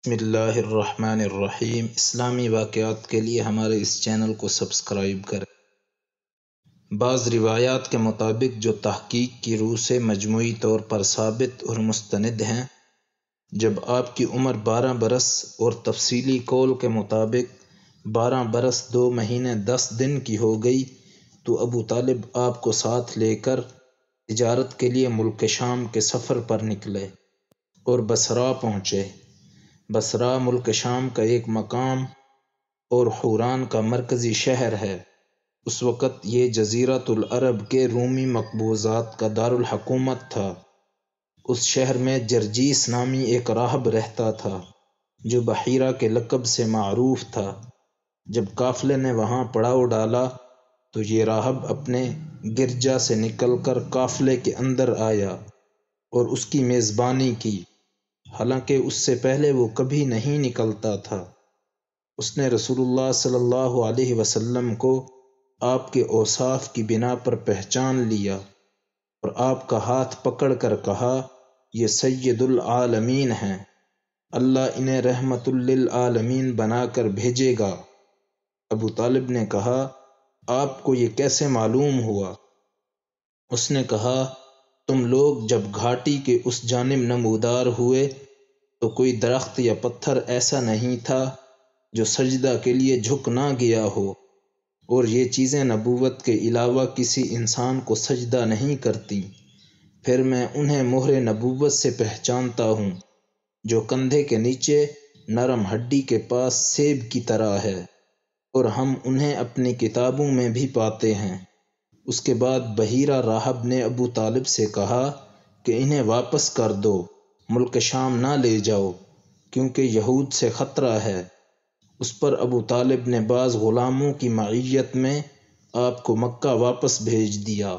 بسم اللہ الرحمن الرحیم۔ اسلامی واقعات کے لیے ہمارے اس چینل کو سبسکرائب کریں۔ بعض روایات کے مطابق جو تحقیق کی روح سے مجموعی طور پر ثابت اور مستند ہیں، جب آپ کی عمر 12 برس اور تفصیلی قول کے مطابق 12 برس 2 مہینے 10 دن کی ہو گئی تو ابو طالب آپ کو ساتھ لے کر تجارت کے لیے ملک شام کے سفر پر نکلے اور بصرہ پہنچے۔ بصرہ ملک شام کا ایک مقام اور حوران کا مرکزی شہر ہے۔ اس وقت یہ جزیرۃ العرب کے رومی مقبوضات کا دارالحکومت تھا۔ اس شہر میں جرجیس نامی ایک راہب رہتا تھا جو بحیرہ کے لقب سے معروف تھا۔ جب قافلے نے وہاں پڑاؤ ڈالا تو یہ راہب اپنے گرجا سے نکل کر قافلے کے اندر آیا اور اس کی میزبانی کی، حالانکہ اس سے پہلے وہ کبھی نہیں نکلتا تھا۔ اس نے رسول اللہ صلی اللہ علیہ وسلم کو آپ کے اوصاف کی بنا پر پہچان لیا اور آپ کا ہاتھ پکڑ کر کہا، یہ سید العالمین ہیں، اللہ انہیں رحمت للعالمین بنا کر بھیجے گا۔ ابو طالب نے کہا، آپ کو یہ کیسے معلوم ہوا؟ اس نے کہا، تم لوگ جب گھاٹی کے اس جانب نمودار ہوئے تو کوئی درخت یا پتھر ایسا نہیں تھا جو سجدہ کے لیے جھک نہ گیا ہو، اور یہ چیزیں نبوت کے علاوہ کسی انسان کو سجدہ نہیں کرتی۔ پھر میں انہیں مہر نبوت سے پہچانتا ہوں جو کندھے کے نیچے نرم ہڈی کے پاس سیب کی طرح ہے، اور ہم انہیں اپنی کتابوں میں بھی پاتے ہیں۔ اس کے بعد بحیرہ راہب نے ابو طالب سے کہا کہ انہیں واپس کر دو، ملک شام نہ لے جاؤ، کیونکہ یہود سے خطرہ ہے۔ اس پر ابو طالب نے بعض غلاموں کی معیت میں آپ کو مکہ واپس بھیج دیا۔